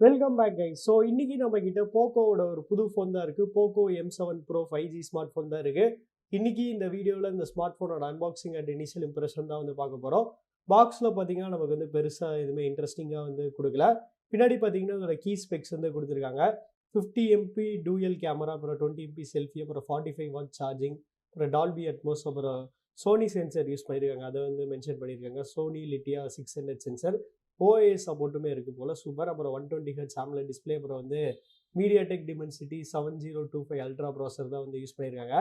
Welcome back guys. So இன்னைக்கு நம்ம கிட்ட போக்கோவோட ஒரு புது ஃபோன் தான் இருக்கு. Poco M7 Pro 5G smart phone தான் இருக்கு. இன்னைக்கு இந்த வீடியோவில் இந்த ஸ்மார்ட் ஃபோனோட அன்பாக்சிங் அண்ட் இனிஷியல் இம்ப்ரெஷன் தான் வந்து பார்க்க போகிறோம். பாக்ஸில் பார்த்தீங்கன்னா நமக்கு வந்து பெருசாக எதுவுமே இன்ட்ரெஸ்டிங்காக வந்து கொடுக்கல. பின்னாடி பார்த்தீங்கன்னா அதோட கீ ஸ்பெக்ஸ் வந்து கொடுத்துருக்காங்க. 50 MP டூயல் கேமரா, அப்புறம் 20 MP செல்ஃபி, அப்புறம் 45 வாட் சார்ஜிங், அப்புறம் டால்பி அட்மோஸ், அப்புறம் சோனி சென்சர் யூஸ் பண்ணியிருக்காங்க. அதை வந்து மென்ஷன் பண்ணியிருக்காங்க. சோனி லிட்டியா 600 சென்சர், OIS சப்போர்ட்டுமே இருக்குது போல். சூப்பர். அப்புறம் 120 Hz AMOLED டிஸ்பிளே, அப்புறம் வந்து MediaTek Dimensity 7025 அல்ட்ரா ப்ராசர் தான் வந்து யூஸ் பண்ணியிருக்காங்க.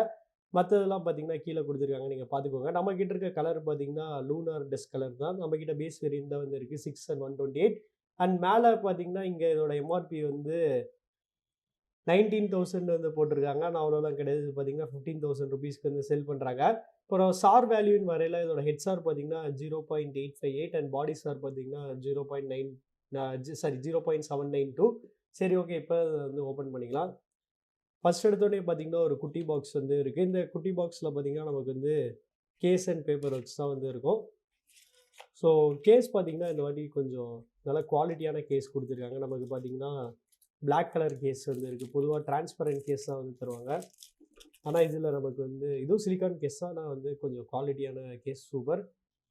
மற்றதெல்லாம் பார்த்தீங்கன்னா கீழே கொடுத்துருக்காங்க, நீங்கள் பார்த்துக்கோங்க. நம்ம கிட்ட இருக்க கலர் பார்த்தீங்கன்னா லூனார் டெஸ்க் கலர் தான். நம்ம கிட்ட பேஸ் வேரியன்ட் தான் வந்து இருக்குது 6 and 128. அண்ட் மேலே பார்த்தீங்கன்னா இங்கே இதோட எம்ஆர்பி வந்து 19,000 வந்து போட்டிருக்காங்க. ஆனால் அவ்வளோலாம் கிடையாது. பார்த்தீங்கன்னா 15,000 ருபீஸ்க்கு வந்து செல் பண்ணுறாங்க. அப்புறம் சார் வேல்யூன்னு வரையில் இதோட ஹெட்சார் பார்த்தீங்கன்னா 0.858 அண்ட் பாடி சார் பார்த்தீங்கன்னா 0.792. சரி, ஓகே. இப்போ வந்து ஓப்பன் பண்ணிக்கலாம். ஃபர்ஸ்ட் எடுத்தோடனே பார்த்தீங்கன்னா ஒரு குட்டி பாக்ஸ் வந்து இருக்குது. இந்த குட்டி பாக்ஸில் பார்த்தீங்கன்னா நமக்கு வந்து கேஸ் அண்ட் பேப்பர் ஒர்க்ஸ் தான் வந்து இருக்கும். ஸோ கேஸ் பார்த்தீங்கன்னா இந்த வாட்டி கொஞ்சம் நல்ல குவாலிட்டியான கேஸ் கொடுத்துருக்காங்க. நமக்கு பார்த்தீங்கன்னா பிளாக் கலர் கேஸ் வந்து இருக்குது. பொதுவாக டிரான்ஸ்பரண்ட் கேஸ் தான் வந்து தருவாங்க. ஆனால் இதில் நமக்கு வந்து இதுவும் சிலிக்கான் கேஸ் தான், ஆனால் வந்து கொஞ்சம் குவாலிட்டியான கேஸ். சூப்பர்.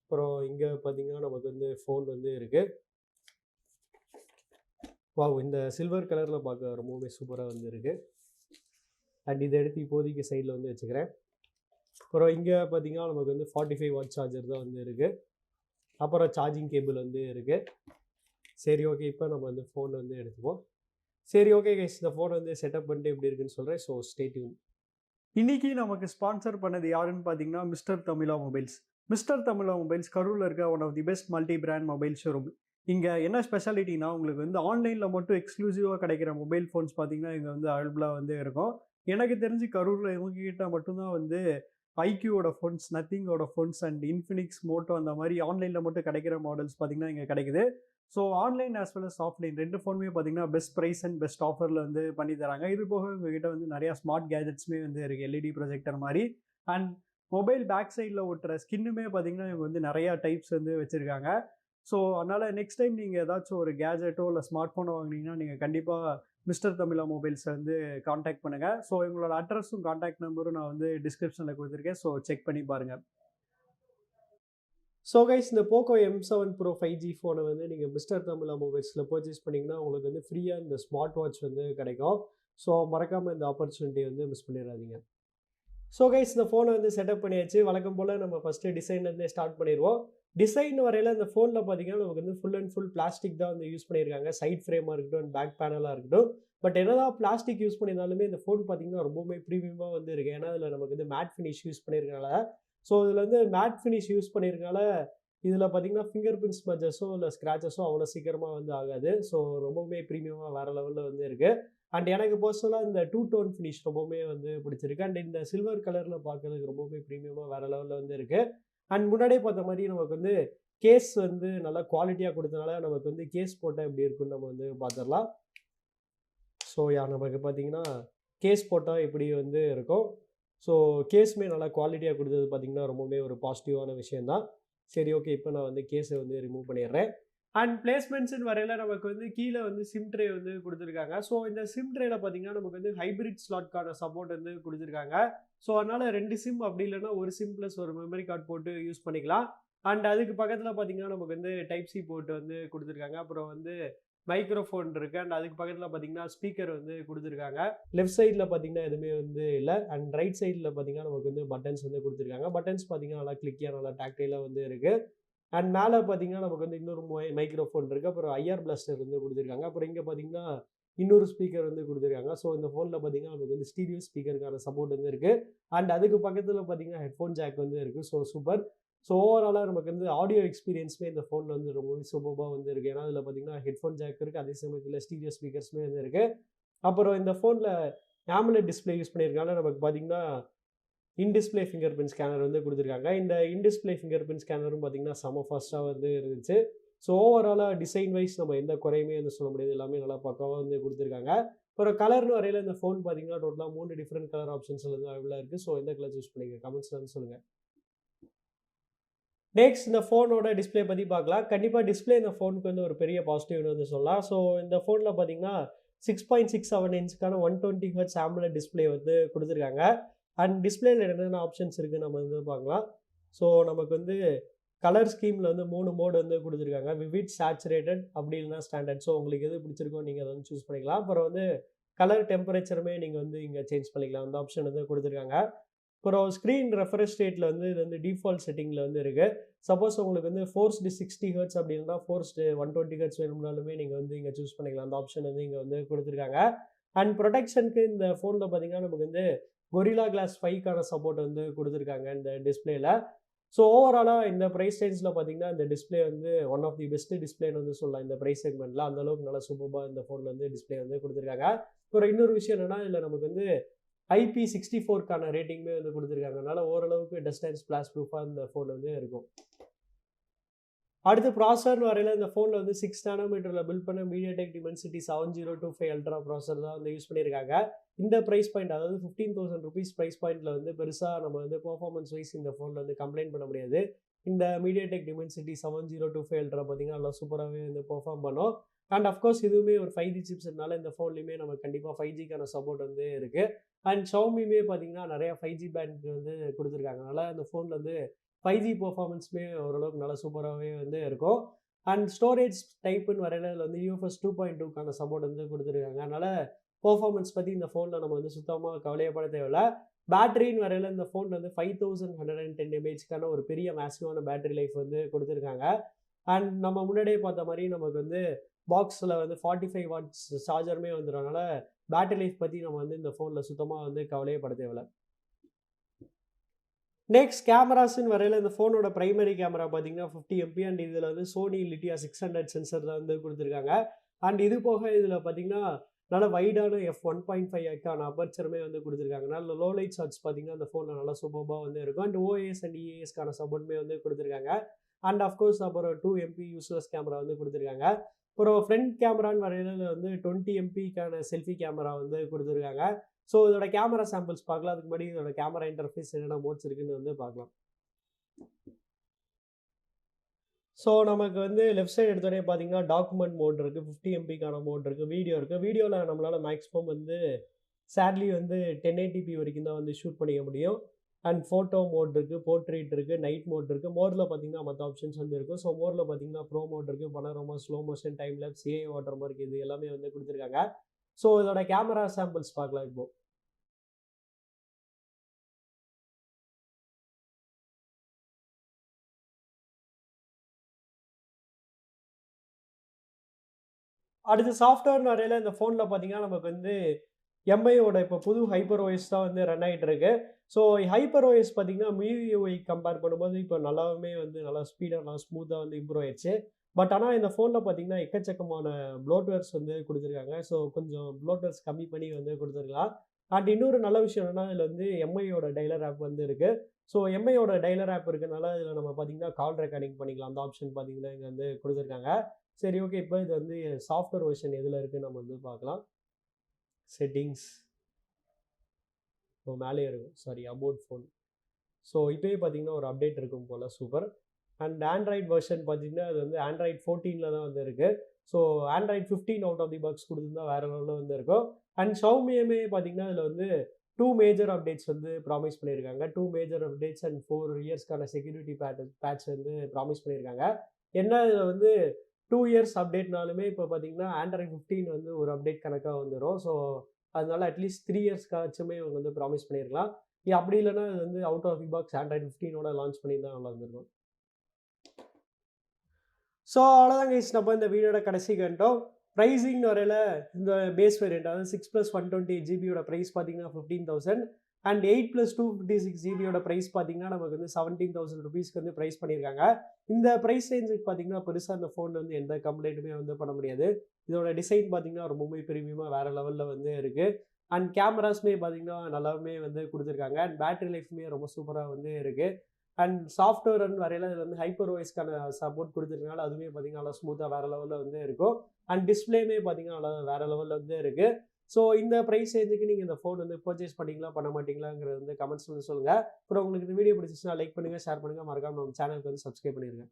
அப்புறம் இங்கே பார்த்தீங்கன்னா நமக்கு வந்து ஃபோன் வந்து இருக்குது. இந்த சில்வர் கலரில் பார்க்க ரொம்பவுமே சூப்பராக வந்து இருக்குது. அண்ட் இதை எடுத்து இப்போதைக்கு சைடில் வந்து வச்சுக்கிறேன். அப்புறம் இங்கே பார்த்தீங்கன்னா நமக்கு வந்து 45 வாட் சார்ஜர் தான் வந்து இருக்குது. அப்புறம் சார்ஜிங் கேபிள் வந்து இருக்குது. சரி, ஓகே. இப்போ நம்ம வந்து ஃபோன் வந்து எடுத்துப்போம். சரி, ஓகே கைஸ். இந்த ஃபோன் வந்து செட்டப் பண்ணிட்டு எப்படி இருக்குன்னு சொல்கிறேன். So stay tune. இன்னைக்கு நமக்கு ஸ்பான்சர் பண்ணது யாருன்னு பார்த்தீங்கன்னா மிஸ்டர் தமிழா மொபைல்ஸ். மிஸ்டர் தமிழா மொபைல்ஸ் கரூரில் இருக்க one of the best multi brand mobile showroom. இங்கே என்ன ஸ்பெஷாலிட்டினா, உங்களுக்கு வந்து ஆன்லைனில் மட்டும் எக்ஸ்க்ளூசிவாக கிடைக்கிற மொபைல் ஃபோன்ஸ் பார்த்தீங்கன்னா இங்கே வந்து அவைலபிளாக வந்து இருக்கும். எனக்கு தெரிஞ்சு கரூரில் இவங்ககிட்ட மட்டும்தான் வந்து ஐக்யூவோட ஃபோன்ஸ், நத்திங்கோட ஃபோன்ஸ் அண்ட் இன்ஃபினிக்ஸ், மோட்டோ அந்த மாதிரி ஆன்லைனில் மட்டும் கிடைக்கிற மாடல்ஸ் பார்த்தீங்கன்னா இங்கே கிடைக்குது. So online as well as offline ரெண்டு ஃபோனுமே பார்த்தீங்கன்னா பெஸ்ட் ப்ரைஸ் அண்ட் பெஸ்ட் ஆஃபரில் வந்து பண்ணி தராங்க. இது போக உங்ககிட்ட வந்து நிறையா ஸ்மார்ட் கேஜெட்ஸுமே வந்து இருக்குது, எல்இடி ப்ரொஜெக்டர் மாதிரி. அண்ட் மொபைல் பேக் சைடில் ஒட்டுற ஸ்கின்னுமே பார்த்தீங்கன்னா இவங்க வந்து நிறையா டைப்ஸ் வந்து வச்சுருக்காங்க. ஸோ அதனால் நெக்ஸ்ட் டைம் நீங்கள் ஏதாச்சும் ஒரு கேஜெட்டோ இல்லை ஸ்மார்ட் ஃபோனோ வாங்கினீங்கன்னா நீங்கள் கண்டிப்பாக மிஸ்டர் தமிழா மொபைல்ஸை வந்து காண்டாக்ட் பண்ணுங்கள். ஸோ எங்களோட அட்ரஸும் காண்டாக்ட் நம்பரும் நான் வந்து டிஸ்கிரிப்ஷனில் கொடுத்துருக்கேன். ஸோ செக் பண்ணி பாருங்கள். ஸோ கைஸ், இந்த போக்கோ M7 Pro 5G ஃபோனை வந்து நீங்கள் மிஸ்டர் தமிழா மொபைல்ஸில் பர்ச்சேஸ் பண்ணிங்கன்னா உங்களுக்கு வந்து ஃப்ரீயாக இந்த ஸ்மார்ட் வாட்ச் வந்து கிடைக்கும். ஸோ மறக்காமல் இந்த ஆப்பர்ச்சுனிட்டி வந்து மிஸ் பண்ணிடாதீங்க. ஸோ கைஸ், இந்த ஃபோனை வந்து செட்டப் பண்ணியாச்சு. வழக்கம் போல் நம்ம ஃபஸ்ட்டு டிசைன்லேருந்தே ஸ்டார்ட் பண்ணிடுவோம். டிசைன் வரையில் இந்த ஃபோனில் பார்த்தீங்கன்னா நமக்கு வந்து ஃபுல் அண்ட் ஃபுல் பிளாஸ்டிக் தான் வந்து யூஸ் பண்ணியிருக்காங்க. சைட் ஃப்ரேமாக இருக்கட்டும் அண்ட் பேக் பேனலாக இருக்கட்டும். பட் என்னதான் பிளாஸ்டிக் யூஸ் பண்ணியிருந்தாலுமே இந்த ஃபோன் பார்த்தீங்கன்னா ரொம்பவுமே ப்ரீமியமாக வந்து இருக்குது. ஏன்னா அதில் நமக்கு வந்து மேட் ஃபினிஷ் யூஸ் பண்ணியிருக்கனால. ஸோ இதில் வந்து மேட் ஃபினிஷ் யூஸ் பண்ணியிருக்கனால இதில் பார்த்தீங்கன்னா ஃபிங்கர் பிரிண்ட் ஸ்மஜஸோ இல்லை ஸ்க்ராச்சஸோ அவ்வளோ சீக்கிரமாக வந்து ஆகாது. ஸோ ரொம்பவுமே ப்ரீமியமாக வேறு லெவலில் வந்து இருக்குது. அண்ட் எனக்கு பர்சனலாக இந்த டூ டோன் ஃபினிஷ் ரொம்பவுமே வந்து பிடிச்சிருக்கு. அண்ட் இந்த சில்வர் கலரில் பார்க்கறதுக்கு ரொம்பவுமே ப்ரீமியமாக வேறு லெவலில் வந்து இருக்குது. அண்ட் முன்னாடியே பார்த்த மாதிரி நமக்கு வந்து கேஸ் வந்து நல்லா குவாலிட்டியாக கொடுத்தனால நமக்கு வந்து கேஸ் போட்டால் எப்படி இருக்குன்னு நம்ம வந்து பார்த்துடலாம். ஸோ நமக்கு பார்த்தீங்கன்னா கேஸ் போட்டால் எப்படி வந்து இருக்கும். ஸோ கேஸுமே நல்லா குவாலிட்டியாக கொடுத்தது பார்த்தீங்கன்னா ரொம்பவுமே ஒரு பாசிட்டிவான விஷயந்தான். சரி, ஓகே. இப்போ நான் வந்து கேஸை வந்து ரிமூவ் பண்ணிடுறேன். அண்ட் பிளேஸ்மெண்ட்ஸ்னு வரையில் நமக்கு வந்து கீழே வந்து சிம் ட்ரே வந்து கொடுத்துருக்காங்க. ஸோ இந்த சிம் ட்ரேல பார்த்தீங்கன்னா நமக்கு வந்து ஹைப்ரிட் ஸ்லாட்கான சப்போர்ட் வந்து கொடுத்துருக்காங்க. ஸோ அதனால் 2 சிம் அப்படி இல்லைன்னா ஒரு சிம் ப்ளஸ் ஒரு மெமரி கார்டு போட்டு யூஸ் பண்ணிக்கலாம். அண்ட் அதுக்கு பக்கத்தில் பார்த்தீங்கன்னா நமக்கு வந்து டைப் சி போர்ட் வந்து கொடுத்துருக்காங்க. அப்புறம் வந்து மைக்ரோஃபோன் இருக்குது. அண்ட் அதுக்கு பக்கத்தில் பார்த்தீங்கன்னா ஸ்பீக்கர் வந்து கொடுத்துருக்காங்க. லெஃப்ட் சைடில் பார்த்தீங்கன்னா எதுவுமே வந்து இல்லை. அண்ட் ரைட் சைடில் பார்த்தீங்கன்னா நமக்கு வந்து பட்டன்ஸ் வந்து கொடுத்துருக்காங்க. பட்டன்ஸ் பார்த்தீங்கன்னா நல்லா கிளிக்கியாக நல்லா டாக்டைலாக வந்து இருக்குது. அண்ட் மேலே பார்த்தீங்கன்னா நமக்கு வந்து இன்னொரு மைக்ரோஃபோன் இருக்குது. அப்புறம் ஐஆர் பிளாஸ்டர் வந்து கொடுத்துருக்காங்க. அப்புறம் இங்கே பார்த்தீங்கன்னா இன்னொரு ஸ்பீக்கர் வந்து கொடுத்துருக்காங்க. ஸோ இந்த ஃபோனில் பார்த்தீங்கன்னா நமக்கு வந்து ஸ்டீரியோ ஸ்பீக்கருக்கான சப்போர்ட் வந்து இருக்குது. அண்ட் அதுக்கு பக்கத்தில் பார்த்தீங்கன்னா ஹெட்ஃபோன் ஜாக் வந்து இருக்குது. So super. ஸோ ஓவராலாக நமக்கு வந்து ஆடியோ எக்ஸ்பீரியன்ஸுமே இந்த ஃபோனில் வந்து ரொம்பவே சூப்பராக வந்து இருக்குது. ஏன்னா அதில் பார்த்தீங்கன்னா ஹெட்ஃபோன் ஜாக் இருக்குது, அதே சமயத்தில் ஸ்டீரியோ ஸ்பீக்கர்ஸுமே வந்து இருக்குது. அப்புறம் இந்த ஃபோனில் AMOLED டிஸ்பிளே யூஸ் பண்ணியிருக்காங்க. நமக்கு பார்த்தீங்கன்னா இன்டிஸ்பிளே ஃபிங்கர் பிரிண்ட் ஸ்கேனர் வந்து கொடுத்துருக்காங்க. இந்த இன்டிஸ்பிளே ஃபிங்கர் பிரிண்ட் ஸ்கேனரும் பார்த்தீங்கன்னா செம ஃபாஸ்ட்டாக வந்து இருந்துச்சு. ஸோ ஓவராலாக டிசைன் வைஸ் நம்ம எந்த குறையுமே வந்து சொல்ல முடியாது. எல்லாமே நல்லா பக்காவாக வந்து கொடுத்துருக்காங்க. அப்புறம் கலர்னு வரையில் இந்த ஃபோன் பார்த்தீங்கன்னா டோட்டலாக 3 டிஃப்ரெண்ட் கலர் ஆப்ஷன்ஸில் வந்து அவைலபிளாக இருக்குது. ஸோ எந்த கலர் சூஸ் பண்ணிங்க கமெண்ட்ஸில் வந்து சொல்லுங்கள். நெக்ஸ்ட் இந்த ஃபோனோட டிஸ்ப்ளே பற்றி பார்க்கலாம். கண்டிப்பாக டிஸ்ப்ளே இந்த ஃபோனுக்கு வந்து ஒரு பெரிய பாசிட்டிவ்னு வந்து சொல்லலாம். ஸோ இந்த ஃபோனில் பார்த்தீங்கன்னா 6.67 இன்ச்சுக்கான 120 ஹெர்ட்ஸ் AMOLED டிஸ்ப்ளே வந்து கொடுத்துருக்காங்க. அண்ட் டிஸ்ப்ளேல என்னென்ன ஆப்ஷன்ஸ் இருக்குன்னு நம்ம வந்து பார்க்கலாம். ஸோ நமக்கு வந்து கலர் ஸ்கீமில் வந்து 3 மோடு வந்து கொடுத்துருக்காங்க. விவிட், சேச்சுரேட்டட், அப்படி இல்லைனா ஸ்டாண்டர்ட். ஸோ உங்களுக்கு எது பிடிச்சிருக்கோ நீங்கள் அதை வந்து சூஸ் பண்ணிக்கலாம். அப்புறம் வந்து கலர் டெம்பரேச்சருமே நீங்கள் வந்து இங்கே சேஞ்ச் பண்ணிக்கலாம். அந்த ஆப்ஷன் வந்து கொடுத்துருக்காங்க. அப்புறம் ஸ்க்ரீன் ரெஃப்ரெஷ் ரேட்டில் வந்து இது வந்து டிஃபால்ட் செட்டிங்கில் வந்து இருக்குது. சப்போஸ் உங்களுக்கு வந்து ஃபோர்ஸ்டு 60 ஹெர்ட்ஸ் அப்படின்னா ஃபோர்ஸ்டு 120 ஹெர்ட்ஸ் வேணும்னாலுமே நீங்கள் வந்து இங்கே சூஸ் பண்ணிக்கலாம். அந்த ஆப்ஷன் வந்து இங்கே வந்து கொடுத்துருக்காங்க. அண்ட் ப்ரொடெக்ஷனுக்கு இந்த ஃபோனில் பார்த்தீங்கன்னா நமக்கு வந்து கொரில்லா கிளாஸ் 5க்கான சப்போர்ட் வந்து கொடுத்துருக்காங்க இந்த டிஸ்பிளேல. ஸோ ஓவராலாக இந்த ப்ரைஸ் ரேஞ்சில் பார்த்தீங்கன்னா இந்த டிஸ்பிளே வந்து ஒன் ஆஃப் தி பெஸ்ட் டிஸ்பிளேன்னு வந்து சொல்லலாம். இந்த ப்ரைஸ் செக்மெண்ட்டில் அந்தளவுக்கு நல்லா சூப்பராக இந்த ஃபோனில் வந்து டிஸ்பிளே வந்து கொடுத்துருக்காங்க. அப்புறம் இன்னொரு விஷயம் என்னென்னா இதில் நமக்கு வந்து IP64க்கான ரேட்டிங்குமே வந்து கொடுத்துருக்காங்க. அதனால் ஓரளவுக்கு டஸ்ட் அண்ட் ஸ்பிளாஷ் ப்ரூஃபாக இந்த ஃபோன் வந்து இருக்கும். அடுத்து ப்ராசர்னு வரையில் இந்த ஃபோனில் வந்து 6 நானோமீட்டரில் பில்ட் பண்ண MediaTek Dimensity 7025 அல்ட்ரா ப்ராசர் தான் வந்து யூஸ் பண்ணியிருக்காங்க. இந்த ப்ரைஸ் பாயிண்ட், அதாவது 15,000 ருபீஸ் ப்ரைஸ் பாயிண்ட்டில் வந்து பெருசாக நம்ம வந்து பர்ஃபார்மன்ஸ் வைஸ் இந்த ஃபோனில் வந்து கம்ப்ளைண்ட் பண்ண முடியாது. இந்த MediaTek Dimensity 7025 அல்ட்ரா பார்த்தீங்கன்னா நல்லா சூப்பராகவே வந்து பெர்ஃபார்ம் பண்ணும். அண்ட் அஃப்கோர்ஸ் இதுவுமே ஒரு 5G சிப்ஸ்னால இந்த ஃபோன்லையுமே நம்ம கண்டிப்பாக 5Gக்கான சப்போர்ட் வந்து இருக்குது. அண்ட் Xiaomiமே பார்த்தீங்கன்னா நிறையா 5G பேண்ட் வந்து கொடுத்துருக்காங்க. அதனால் இந்த ஃபோனில் வந்து 5G பெர்ஃபார்மன்ஸுமே ஓரளவுக்கு நல்லா சூப்பராகவே வந்து இருக்கும். அண்ட் ஸ்டோரேஜ் டைப்புன்னு வரையில் இதில் வந்து UFS 2.2க்கான சப்போர்ட் வந்து கொடுத்துருக்காங்க. அதனால் பெர்ஃபார்மன்ஸ் பற்றி இந்த ஃபோனில் நம்ம வந்து சுத்தமாக கவலையப்பட தேவையில்லை. பேட்டரின்னு வரையில் இந்த ஃபோன் வந்து 5110 mAhக்கான ஒரு பெரிய மேசிவான பேட்டரி லைஃப் வந்து கொடுத்துருக்காங்க. அண்ட் நம்ம முன்னாடியே பார்த்த மாதிரி நமக்கு வந்து பாக்ஸில் வந்து 45 வாட்ஸ் சார்ஜருமே வந்துடும். அதனால் பேட்டரி லைஃப் பற்றி நம்ம வந்து இந்த ஃபோனில் சுத்தமாக வந்து கவலையப்பட தேவையில்லை. நெக்ஸ்ட் கேமராஸ்ன்னு வரையில் இந்த ஃபோனோட ப்ரைமரி கேமரா பார்த்தீங்கன்னா 50 MP அண்ட் இதில் வந்து சோனி லிட்டியா 600 சென்சர் தான் வந்து கொடுத்துருக்காங்க. அண்ட் இது போக இதில் பார்த்தீங்கன்னா நல்லா வைடான f1.5க்கான அப்பர்ச்சருமே வந்து கொடுத்துருக்காங்க. நல்ல லோ லைட் ஷாட்ஸ் பார்த்தீங்கன்னா அந்த ஃபோனில் நல்லா சூப்பராக வந்து இருக்கும். அண்ட் OIS அண்ட் EASக்கான சப்போர்ட்டுமே வந்து கொடுத்துருக்காங்க. அண்ட் அஃப்கோர்ஸ் அப்புறம் 2 MP யூஸ்லெஸ் கேமரா வந்து கொடுத்துருக்காங்க. அப்புறம் ஃப்ரண்ட் கேமரான்னு வரையில் வந்து 20 MPக்கான செல்ஃபி கேமரா வந்து கொடுத்துருக்காங்க. ஸோ இதோட கேமரா சாம்பிள்ஸ் பார்க்கலாம். அதுக்கு முன்னாடி இதோட கேமரா இன்டர்ஃபேஸ் என்னென்ன மோட்ஸ் இருக்குன்னு வந்து பார்க்கலாம். ஸோ நமக்கு வந்து லெஃப்ட் சைடு எடுத்தோடனே பார்த்தீங்கன்னா டாக்குமெண்ட் மோட் இருக்குது, 50 MPக்கான மோட் இருக்குது, வீடியோ இருக்குது. வீடியோவில் நம்மளால் மேக்ஸிமம் வந்து சேட்லி வந்து 1080p வரைக்கும் தான் வந்து ஷூட் பண்ணிக்க முடியும். அண்ட் ஃபோட்டோ மோட் இருக்குது, போர்ட்ரேட் இருக்குது, நைட் மோட் இருக்குது. மோடில் பார்த்தீங்கன்னா மற்ற ஆப்ஷன்ஸ் வந்து இருக்கும். ஸோ மோடில் பார்த்தீங்கன்னா ப்ரோ மோட் இருக்குது, panorama, slow motion, time labs, AI water mark, இது எல்லாமே வந்து கொடுத்துருக்காங்க. ஸோ இதோட கேமரா சாம்பிள்ஸ் பார்க்கலாம் இப்போ. அடுத்து சாஃப்ட்வேர்னு வரையில் இந்த ஃபோனில் பார்த்தீங்கன்னா நமக்கு வந்து MIயோட இப்போ புது ஹைப்பர் OS தான் வந்து ரன் ஆகிட்டு இருக்கு. ஸோ ஹைப்பர் OS பார்த்தீங்கன்னா MIUI கம்பேர் பண்ணும்போது இப்போ நல்லாவே வந்து நல்லா ஸ்பீடாக நல்லா ஸ்மூத்தாக வந்து இம்ப்ரூவ் ஆயிடுச்சு. பட் ஆனால் இந்த ஃபோனில் பார்த்தீங்கன்னா எக்கச்சக்கமான ப்ளோட்வேர்ஸ் வந்து கொடுத்துருக்காங்க. ஸோ கொஞ்சம் ப்ளோட்வேர்ஸ் கம்மி பண்ணி வந்து கொடுத்துருக்கலாம். அண்ட் இன்னொரு நல்ல விஷயம் என்னென்னா இதில் வந்து MIயோட டைலர் ஆப் வந்து இருக்குது. ஸோ MIயோட டைலர் ஆப் இருக்கிறதுனால இதில் நம்ம பார்த்தீங்கன்னா கால் ரெக்கார்டிங் பண்ணிக்கலாம். அந்த ஆப்ஷன் பார்த்தீங்கன்னா இங்கே வந்து கொடுத்துருக்காங்க. சரி, ஓகே. இப்போ இது வந்து சாஃப்ட்வேர் வெர்ஷன் எதில் இருக்குன்னு நம்ம வந்து பார்க்கலாம். செட்டிங்ஸ், இப்போ மேலேயே இருக்கும், சாரி, அபவுட் ஃபோன். ஸோ இப்போயே பார்த்தீங்கன்னா ஒரு அப்டேட் இருக்கும் போல், சூப்பர். அண்ட் ஆண்ட்ராய்ட் வெர்ஷன் பார்த்தீங்கன்னா அது வந்து ஆண்ட்ராய்ட் 14 தான் வந்து இருக்குது. So Android 15 out of the box கொடுத்துருந்தா வேறு லெவலில் வந்து இருக்கும். அண்ட் Xiaomiயுமே பார்த்தீங்கன்னா இதில் வந்து 2 மேஜர் அப்டேட்ஸ் வந்து ப்ராமிஸ் பண்ணியிருக்காங்க. 2 மேஜர் அப்டேட்ஸ் அண்ட் 4 இயர்ஸ்க்கான செக்யூரிட்டி பேட்ச் வந்து ப்ராமிஸ் பண்ணியிருக்காங்க. என்ன இதில் வந்து 2 இயர்ஸ் அப்டேட்னாலுமே இப்போ பார்த்தீங்கன்னா ஆண்ட்ராய்ட் 15 வந்து ஒரு அப்டேட் கணக்காக வந்துடும். ஸோ அதனால அட்லீஸ்ட் 3 இயர்ஸ்க்காச்சுமே இவங்க வந்து ப்ராமிஸ் பண்ணியிருக்கலாம். அப்படி இல்லைன்னா இது வந்து out of the box Android 15ஓட லான்ச் பண்ணியிருந்தா நல்லா இருந்திருக்கும். ஸோ அவ்வளோதான் கைஸ், நம்ம இந்த வீடியோட கடைசிக்கு வந்துட்டோம். ப்ரைஸிங்னு வரையில் இந்த பேஸ் வேரியண்ட், அதாவது 6 + 128 ஜிபியோட ப்ரைஸ் பார்த்தீங்கன்னா 15,000 அண்ட் 8 + 256 ஜிபியோட ப்ரைஸ் பார்த்தீங்கன்னா நமக்கு வந்து 17,000 ருபீஸ்க்கு வந்து ப்ரைஸ் பண்ணியிருக்காங்க. இந்த ப்ரைஸ் ரேஞ்சுக்கு பார்த்தீங்கன்னா பெருசாக அந்த ஃபோன் வந்து எந்த கம்ப்ளைண்ட்டுமே வந்து பண்ண முடியாது. இதோட டிசைன் பார்த்தீங்கன்னா ரொம்பவே ப்ரீமியமாக வேறு லெவலில் வந்து இருக்குது. அண்ட் கேமராஸுமே பார்த்தீங்கன்னா நல்லாவே வந்து கொடுத்துருக்காங்க. அண்ட் பேட்டரி லைஃப்மே ரொம்ப சூப்பராக வந்து இருக்குது. அண்ட் சாஃப்ட்வேர்னு வரையில் இது வந்து ஹைப்பர் OSக்கான சப்போர்ட் கொடுத்துருக்கனால அதுவுமே பார்த்தீங்கன்னா நல்லா ஸ்மூத்தாக வேறு லெவலில் வந்து இருக்கும். அண்ட் டிஸ்பிளேமே பார்த்தீங்கன்னா நல்லா வேறு லெவலில் வந்து இருக்குது. ஸோ இந்த ப்ரைஸ் ரேஞ்சுக்கு நீங்கள் இந்த ஃபோன் வந்து பர்ச்சேஸ் பண்ணிங்களா பண்ண மாட்டீங்களாங்கிறது வந்து கமெண்ட்ஸ் வந்து சொல்லுங்கள். அப்புறம் உங்களுக்கு இந்த வீடியோ பிடிச்சிச்சுன்னா லைக் பண்ணுங்கள், ஷேர் பண்ணுங்கள், மறக்காம நம்ம சேனலுக்கு வந்து சப்ஸ்கிரைப் பண்ணிடுங்க.